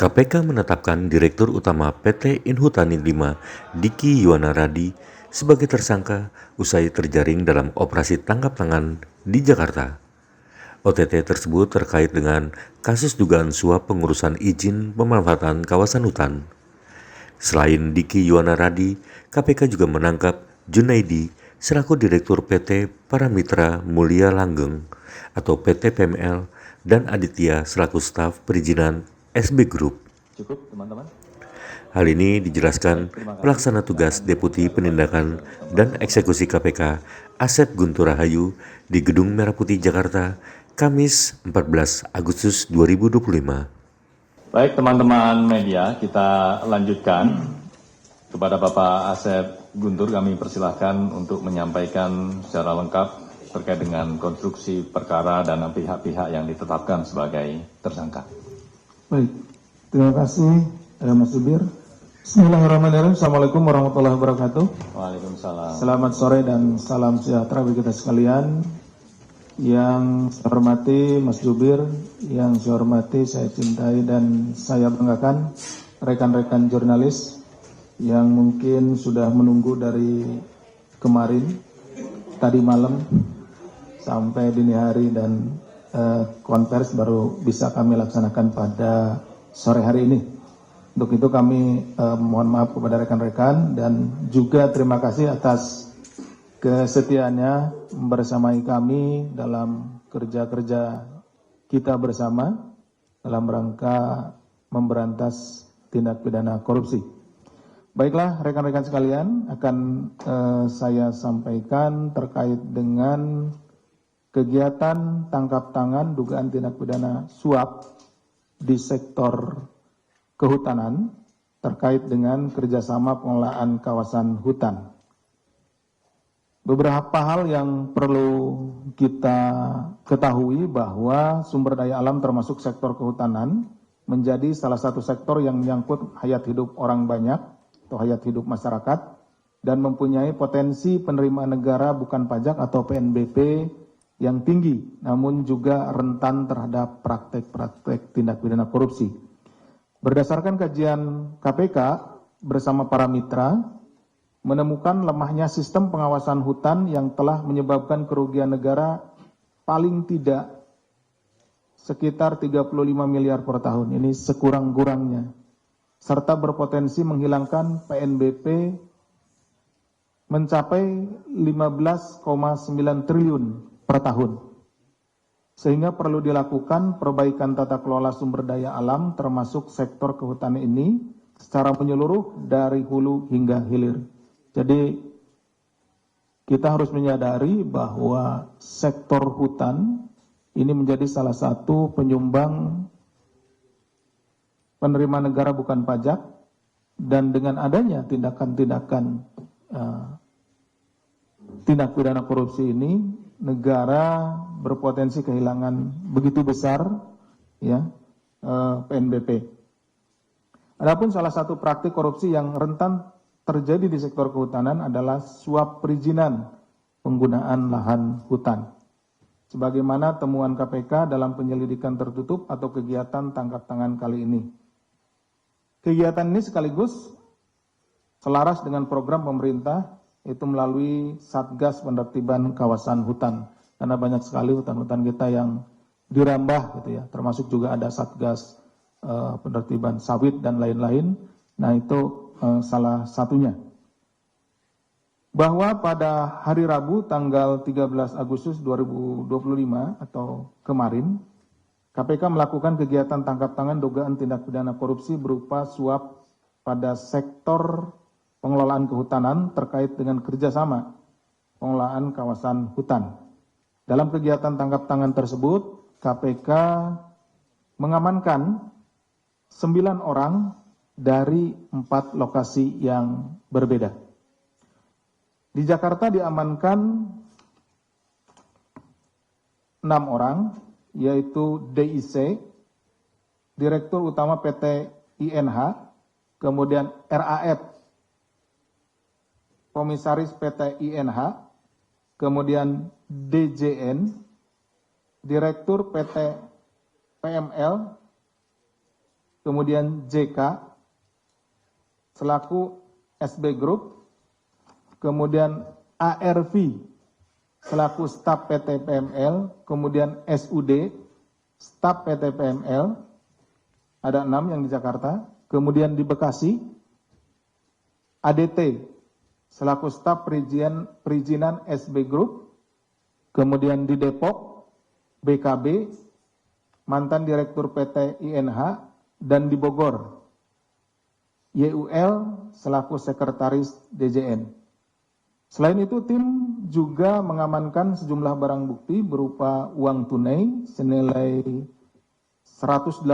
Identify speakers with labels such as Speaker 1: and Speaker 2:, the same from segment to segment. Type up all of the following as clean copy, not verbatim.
Speaker 1: KPK menetapkan Direktur Utama PT Inhutani 5, Diki Yuwana Radi, sebagai tersangka usai terjaring dalam operasi tangkap tangan di Jakarta. OTT tersebut terkait dengan kasus dugaan suap pengurusan izin pemanfaatan kawasan hutan. Selain Diki Yuwana Radi, KPK juga menangkap Junaidi selaku Direktur PT Paramitra Mulia Langgeng atau PT PML dan Aditya selaku staf perizinan SB Group.
Speaker 2: Cukup, teman-teman.
Speaker 1: Hal ini dijelaskan pelaksana tugas Deputi Penindakan dan Eksekusi KPK Asep Guntur Rahayu di Gedung Merah Putih Jakarta, Kamis 14 Agustus 2025.
Speaker 2: Baik, teman-teman media, kita lanjutkan. Kepada Bapak Asep Guntur, kami persilahkan untuk menyampaikan secara lengkap terkait dengan konstruksi perkara dan pihak-pihak yang ditetapkan sebagai tersangka.
Speaker 3: Baik, terima kasih Mas Zubir. Bismillahirrahmanirrahim. Assalamualaikum warahmatullahi wabarakatuh.
Speaker 2: Waalaikumsalam.
Speaker 3: Selamat sore dan salam sejahtera bagi kita sekalian. Yang saya hormati Mas Zubir, yang saya hormati, saya cintai dan saya banggakan rekan-rekan jurnalis yang mungkin sudah menunggu dari kemarin, tadi malam sampai dini hari dan konvers baru bisa kami laksanakan pada sore hari ini. Untuk itu kami mohon maaf kepada rekan-rekan dan juga terima kasih atas kesetiaannya bersamai kami dalam kerja-kerja kita bersama dalam rangka memberantas tindak pidana korupsi. Baiklah rekan-rekan sekalian, akan saya sampaikan terkait dengan kegiatan tangkap tangan dugaan tindak pidana suap di sektor kehutanan terkait dengan kerjasama pengelolaan kawasan hutan. Beberapa hal yang perlu kita ketahui bahwa sumber daya alam termasuk sektor kehutanan menjadi salah satu sektor yang menyangkut hayat hidup orang banyak atau hayat hidup masyarakat dan mempunyai potensi penerimaan negara bukan pajak atau PNBP yang tinggi, namun juga rentan terhadap praktek-praktek tindak pidana korupsi. Berdasarkan kajian KPK bersama para mitra, menemukan lemahnya sistem pengawasan hutan yang telah menyebabkan kerugian negara paling tidak sekitar 35 miliar per tahun. Ini sekurang-kurangnya. Serta berpotensi menghilangkan PNBP mencapai 15,9 triliun per tahun. Sehingga perlu dilakukan perbaikan tata kelola sumber daya alam termasuk sektor kehutanan ini secara menyeluruh dari hulu hingga hilir. Jadi kita harus menyadari bahwa sektor hutan ini menjadi salah satu penyumbang penerimaan negara bukan pajak dan dengan adanya tindakan-tindakan tindak pidana korupsi ini negara berpotensi kehilangan begitu besar ya PNBP. Adapun salah satu praktik korupsi yang rentan terjadi di sektor kehutanan adalah suap perizinan penggunaan lahan hutan. Sebagaimana temuan KPK dalam penyelidikan tertutup atau kegiatan tangkap tangan kali ini. Kegiatan ini sekaligus selaras dengan program pemerintah itu melalui Satgas Penertiban Kawasan Hutan. Karena banyak sekali hutan-hutan kita yang dirambah gitu ya, termasuk juga ada Satgas Penertiban Sawit dan lain-lain. Nah itu salah satunya. Bahwa pada hari Rabu tanggal 13 Agustus 2025 atau kemarin, KPK melakukan kegiatan tangkap tangan dugaan tindak pidana korupsi berupa suap pada sektor pengelolaan kehutanan terkait dengan kerjasama pengelolaan kawasan hutan. Dalam kegiatan tangkap tangan tersebut, KPK mengamankan 9 orang dari 4 lokasi yang berbeda. Di Jakarta diamankan 6 orang, yaitu DIC, Direktur Utama PT INH, kemudian RAF, Komisaris PT INH, kemudian DJN, Direktur PT PML, kemudian JK selaku SB Group, kemudian ARV selaku staf PT PML, kemudian SUD staf PT PML, ada 6 yang di Jakarta, kemudian di Bekasi, ADT selaku staf perizinan SB Group, kemudian di Depok, BKB, mantan Direktur PT INH, dan di Bogor, YUL selaku Sekretaris DJN. Selain itu, tim juga mengamankan sejumlah barang bukti berupa uang tunai senilai 189.000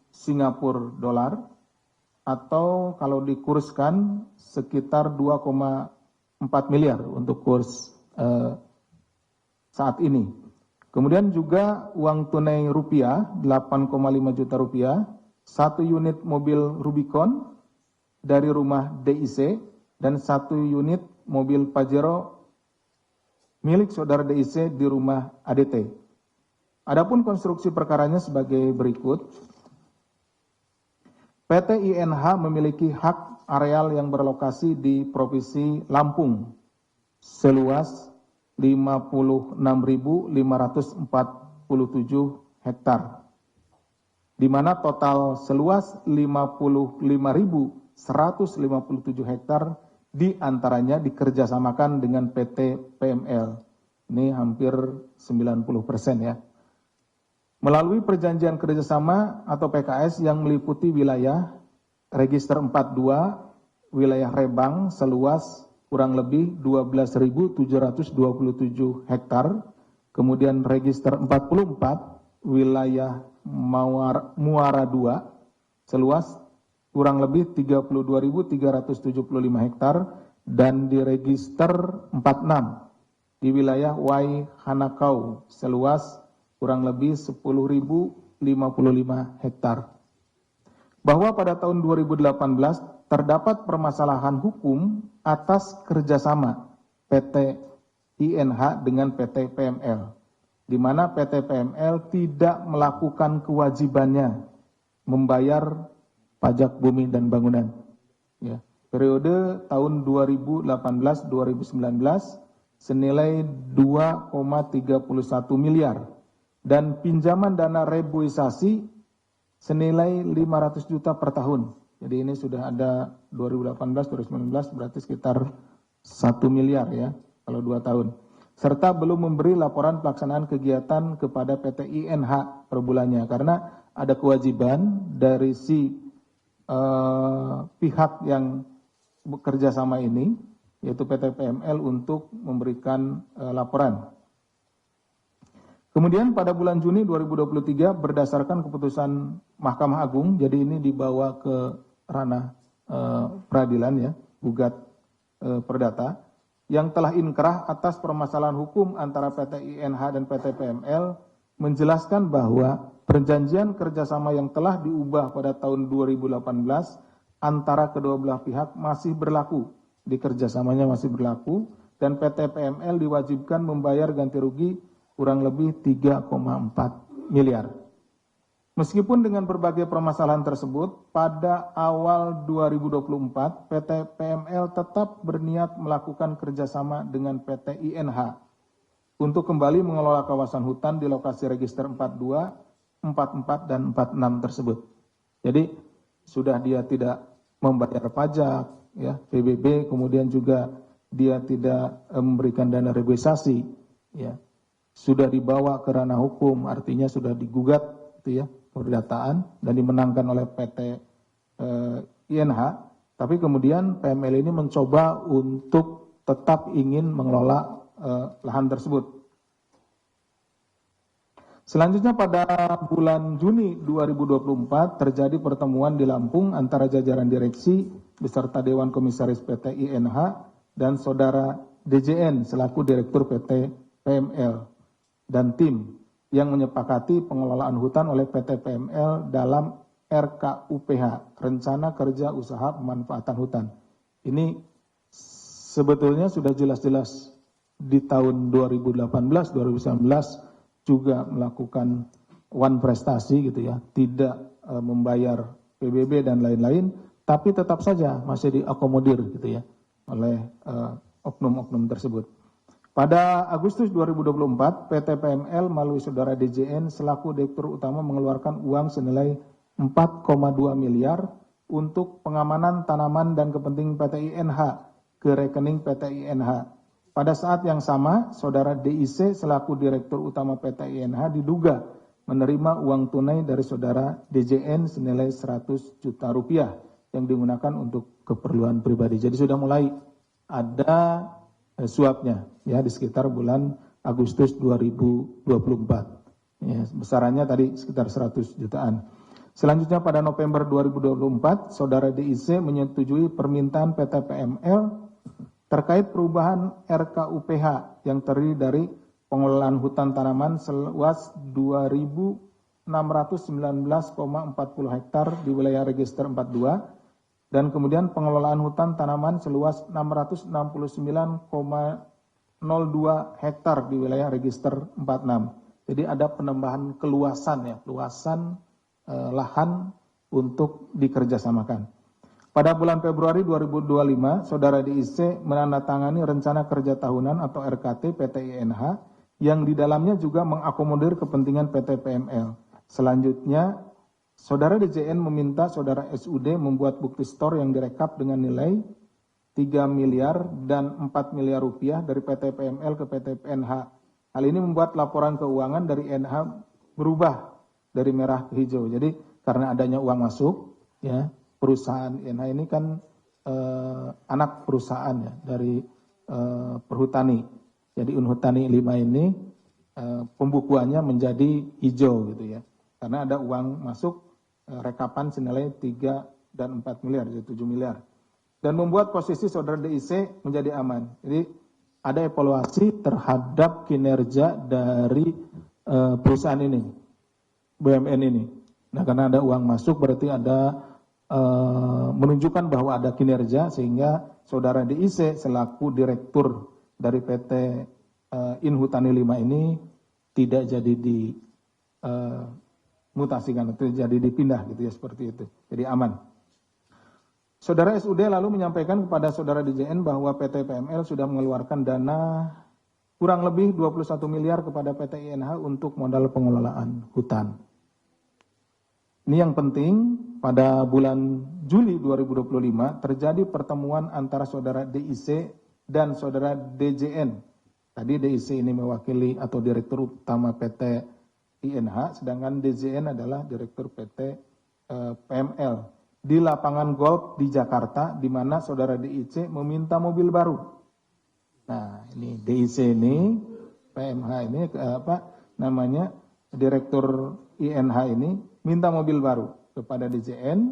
Speaker 3: Singapura dolar atau kalau dikurskan sekitar 2,4 miliar untuk kurs saat ini. Kemudian juga uang tunai rupiah 8,5 juta rupiah, 1 unit mobil Rubicon dari rumah DIC, dan 1 unit mobil Pajero milik saudara DIC di rumah ADT. Adapun konstruksi perkaranya sebagai berikut. PT INH memiliki hak areal yang berlokasi di Provinsi Lampung seluas 56.547 hektar, di mana total seluas 55.157 hektar diantaranya dikerjasamakan dengan PT PML. Ini hampir 90% ya. Melalui perjanjian kerjasama atau PKS yang meliputi wilayah Register 42, wilayah Rebang seluas kurang lebih 12.727 hektar, kemudian Register 44, wilayah Muara 2 seluas kurang lebih 32.375 hektar, dan di Register 46 di wilayah Wai Hanakau seluas kurang lebih 10.055 hektar. Bahwa pada tahun 2018 terdapat permasalahan hukum atas kerjasama PT INH dengan PT PML, di mana PT PML tidak melakukan kewajibannya membayar pajak bumi dan bangunan. Ya. Periode tahun 2018-2019 senilai 2,31 miliar dan pinjaman dana reboisasi senilai 500 juta per tahun. Jadi ini sudah ada 2018-2019 berarti sekitar 1 miliar ya kalau 2 tahun. Serta belum memberi laporan pelaksanaan kegiatan kepada PT INH per bulannya karena ada kewajiban dari si pihak yang bekerja sama ini, yaitu PT PML untuk memberikan laporan. Kemudian pada bulan Juni 2023 berdasarkan keputusan Mahkamah Agung, jadi ini dibawa ke ranah peradilan ya, gugat perdata, yang telah inkrah atas permasalahan hukum antara PT INH dan PT PML menjelaskan bahwa perjanjian kerjasama yang telah diubah pada tahun 2018 antara kedua belah pihak masih berlaku, di kerjasamanya masih berlaku, dan PT PML diwajibkan membayar ganti rugi kurang lebih 3,4 miliar. Meskipun dengan berbagai permasalahan tersebut, pada awal 2024 PT PML tetap berniat melakukan kerjasama dengan PT INH untuk kembali mengelola kawasan hutan di lokasi Register 42, 44, dan 46 tersebut. Jadi sudah dia tidak membayar pajak, ya PBB, kemudian juga dia tidak memberikan dana reboisasi, ya sudah dibawa ke ranah hukum, artinya sudah digugat, itu ya perdataan dan dimenangkan oleh PT INH. Tapi kemudian PML ini mencoba untuk tetap ingin mengelola lahan tersebut. Selanjutnya pada bulan Juni 2024 terjadi pertemuan di Lampung antara jajaran direksi beserta Dewan Komisaris PT INH dan saudara DJN selaku Direktur PT PML dan tim yang menyepakati pengelolaan hutan oleh PT PML dalam RKUPH, Rencana Kerja Usaha Pemanfaatan Hutan. Ini sebetulnya sudah jelas-jelas di tahun 2018-2019 juga melakukan one prestasi gitu ya, tidak membayar PBB dan lain-lain, tapi tetap saja masih diakomodir gitu ya oleh oknum-oknum tersebut. Pada Agustus 2024, PT PML melalui saudara DJN selaku Direktur Utama mengeluarkan uang senilai 4,2 miliar untuk pengamanan tanaman dan kepentingan PT INH ke rekening PT INH. Pada saat yang sama, saudara DIC selaku Direktur Utama PT INH diduga menerima uang tunai dari saudara DJN senilai 100 juta rupiah yang digunakan untuk keperluan pribadi. Jadi sudah mulai ada suapnya ya di sekitar bulan Agustus 2024. Ya, besarannya tadi sekitar 100 jutaan. Selanjutnya pada November 2024, saudara DIC menyetujui permintaan PT PML terkait perubahan RKUPH yang terdiri dari pengelolaan hutan tanaman seluas 2.619,40 hektar di wilayah register 42 dan kemudian pengelolaan hutan tanaman seluas 669,02 hektar di wilayah register 46. Jadi ada penambahan keluasan ya, luasan lahan untuk dikerjasamakan. Pada bulan Februari 2025, saudara DIC menandatangani rencana kerja tahunan atau RKT PT INH yang di dalamnya juga mengakomodir kepentingan PT PML. Selanjutnya, saudara DJN meminta saudara SUD membuat bukti store yang direkap dengan nilai 3 miliar dan 4 miliar rupiah dari PT PML ke PT PNH. Hal ini membuat laporan keuangan dari NH berubah dari merah ke hijau. Jadi karena adanya uang masuk, ya perusahaan NH ini kan anak perusahaan ya dari Perhutani. Jadi Unhutani 5 ini pembukuannya menjadi hijau gitu ya. Karena ada uang masuk rekapan senilai 3 dan 4 miliar, jadi 7 miliar. Dan membuat posisi saudara DIC menjadi aman. Jadi ada evaluasi terhadap kinerja dari perusahaan ini, BUMN ini. Nah karena ada uang masuk berarti ada menunjukkan bahwa ada kinerja sehingga saudara DIC selaku direktur dari PT Inhutani 5 ini tidak jadi dimutasikan atau jadi dipindah gitu ya seperti itu. Jadi aman. Saudara SUD lalu menyampaikan kepada saudara DJN bahwa PT PML sudah mengeluarkan dana kurang lebih 21 miliar kepada PT INH untuk modal pengelolaan hutan. Ini yang penting, pada bulan Juli 2025 terjadi pertemuan antara saudara DIC dan saudara DJN. Tadi DIC ini mewakili atau Direktur Utama PT INH, sedangkan DJN adalah Direktur PT PML. Di lapangan golf di Jakarta, di mana saudara DIC meminta mobil baru. Nah, ini DIC ini, PMH ini, Direktur INH ini minta mobil baru kepada DJN.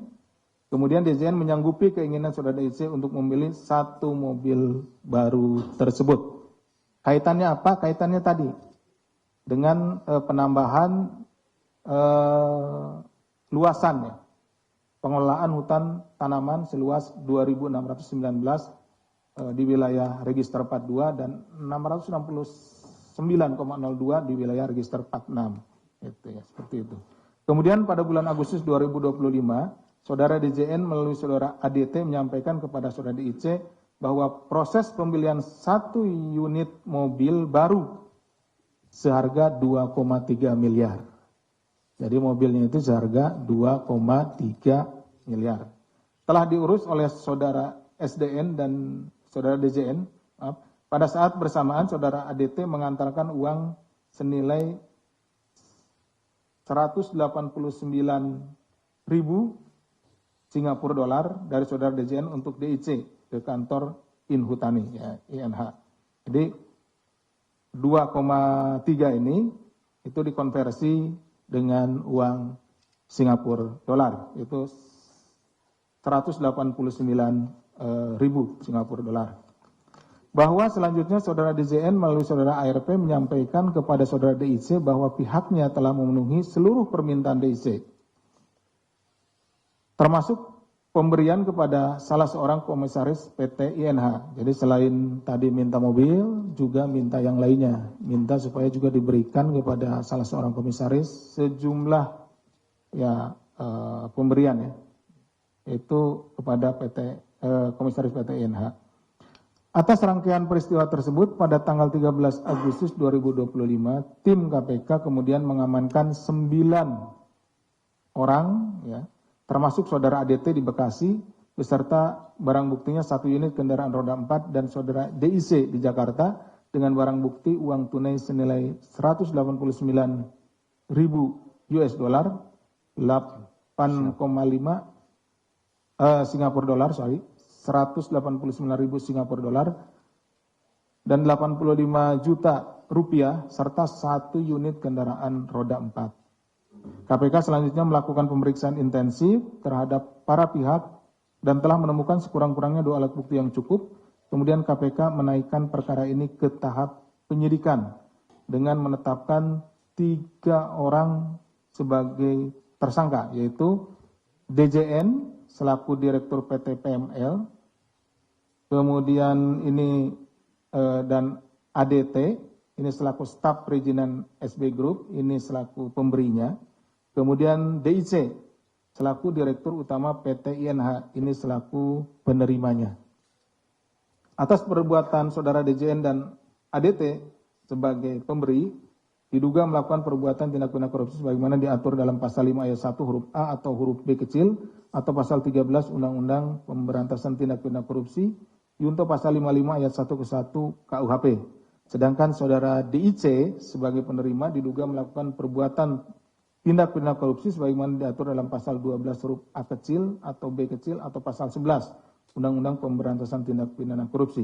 Speaker 3: Kemudian DJN menyanggupi keinginan saudara DIC untuk memilih satu mobil baru tersebut. Kaitannya apa? Kaitannya tadi dengan penambahan luasan ya. Pengelolaan hutan tanaman seluas 2.619 di wilayah register 42 dan 669,02 di wilayah register 46. Itu ya, seperti itu. Kemudian pada bulan Agustus 2025 saudara DJN melalui saudara ADT menyampaikan kepada saudara DIC bahwa proses pembelian satu unit mobil baru seharga 2,3 miliar. Jadi mobilnya itu seharga 2,3 miliar. Telah diurus oleh saudara SDN dan saudara DJN. Pada saat bersamaan saudara ADT mengantarkan uang senilai 189.000 Singapura dolar dari saudara DJN untuk DIC ke kantor Inhutani ya INH. Jadi 2,3 ini itu dikonversi dengan uang Singapura dolar, itu 189.000 Singapura dolar. Bahwa selanjutnya saudara DJN melalui saudara ARP menyampaikan kepada saudara DIC bahwa pihaknya telah memenuhi seluruh permintaan DIC, termasuk pemberian kepada salah seorang komisaris PT INH. Jadi selain tadi minta mobil, juga minta yang lainnya. Minta supaya juga diberikan kepada salah seorang komisaris sejumlah pemberian ya, itu kepada komisaris PT INH. Atas rangkaian peristiwa tersebut, pada tanggal 13 Agustus 2025, tim KPK kemudian mengamankan 9 orang, ya, termasuk saudara ADT di Bekasi, beserta barang buktinya 1 unit kendaraan roda 4 dan saudara DIC di Jakarta, dengan barang bukti uang tunai senilai 189.000 US dollar, 8,5 Singapura dolar, 189.000 Singapura dolar, dan 85 juta rupiah, serta 1 unit kendaraan roda 4. KPK selanjutnya melakukan pemeriksaan intensif terhadap para pihak dan telah menemukan sekurang-kurangnya 2 alat bukti yang cukup. Kemudian KPK menaikkan perkara ini ke tahap penyidikan dengan menetapkan 3 orang sebagai tersangka, yaitu DJN selaku Direktur PT PML, kemudian ini dan ADT, ini selaku staf perizinan SB Group, ini selaku pemberinya, kemudian DIC selaku Direktur Utama PT INH, ini selaku penerimanya. Atas perbuatan saudara DJN dan ADT sebagai pemberi, diduga melakukan perbuatan tindak pidana korupsi sebagaimana diatur dalam pasal 5 ayat 1 huruf A atau huruf B kecil atau pasal 13 Undang-Undang Pemberantasan Tindak Pidana Korupsi junto pasal 55 ayat 1 ke 1 KUHP. Sedangkan saudara DIC sebagai penerima diduga melakukan perbuatan tindak pidana korupsi sebagaimana diatur dalam pasal 12 huruf A kecil atau B kecil atau pasal 11 Undang-Undang Pemberantasan Tindak Pidana Korupsi.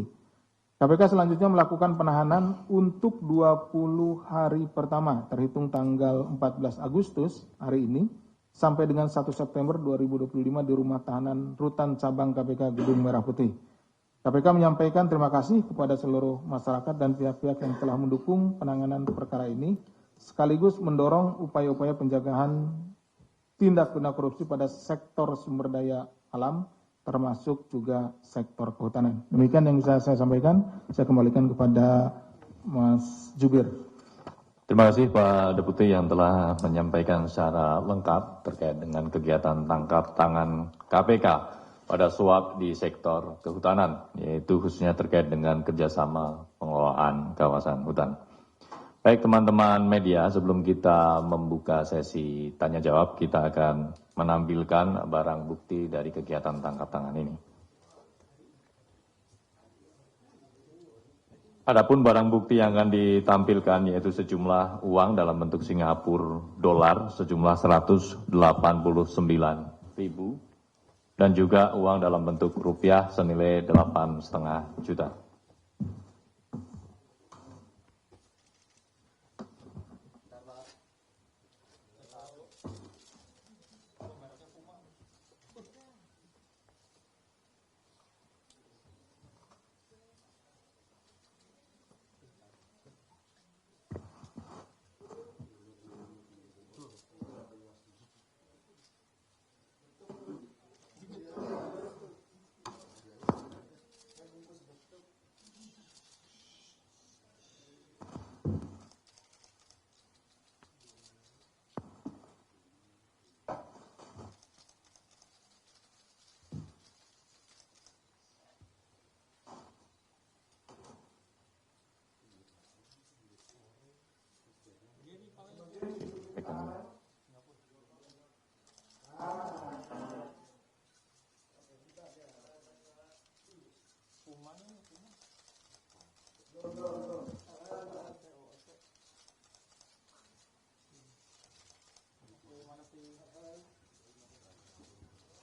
Speaker 3: KPK selanjutnya melakukan penahanan untuk 20 hari pertama terhitung tanggal 14 Agustus hari ini sampai dengan 1 September 2025 di rumah tahanan Rutan Cabang KPK Gedung Merah Putih. KPK menyampaikan terima kasih kepada seluruh masyarakat dan pihak-pihak yang telah mendukung penanganan perkara ini, sekaligus mendorong upaya-upaya pencegahan tindak pidana korupsi pada sektor sumber daya alam, termasuk juga sektor kehutanan. Demikian yang bisa saya sampaikan. Saya kembalikan kepada Mas Jubir.
Speaker 2: Terima kasih Pak Deputi yang telah menyampaikan secara lengkap terkait dengan kegiatan tangkap tangan KPK pada suap di sektor kehutanan, yaitu khususnya terkait dengan kerjasama pengelolaan kawasan hutan. Baik teman-teman media, sebelum kita membuka sesi tanya jawab, kita akan menampilkan barang bukti dari kegiatan tangkap tangan ini. Adapun barang bukti yang akan ditampilkan yaitu sejumlah uang dalam bentuk Singapura dolar sejumlah 189.000 dan juga uang dalam bentuk rupiah senilai 8,5 juta.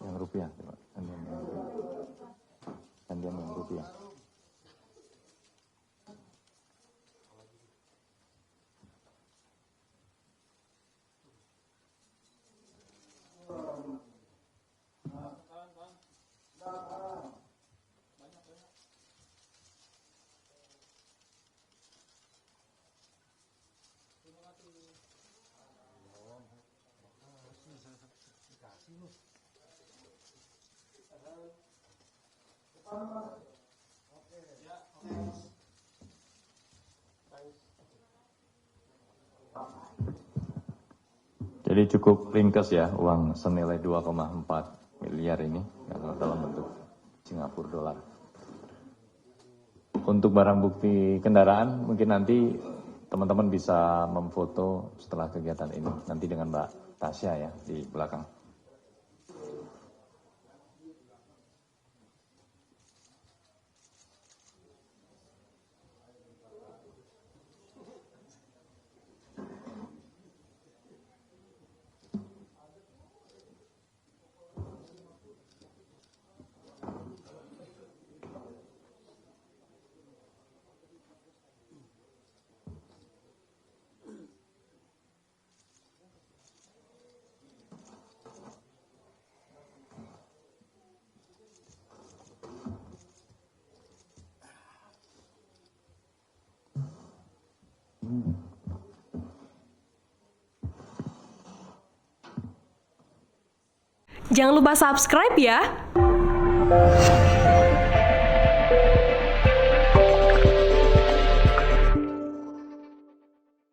Speaker 2: Yang rupiah, gantian yang rupiah. Jadi cukup ringkas ya, uang senilai 2,4 miliar ini kalau dalam bentuk Singapura dolar. Untuk barang bukti kendaraan mungkin nanti teman-teman bisa memfoto setelah kegiatan ini nanti dengan Mbak Tasya ya di belakang.
Speaker 4: Jangan lupa subscribe ya.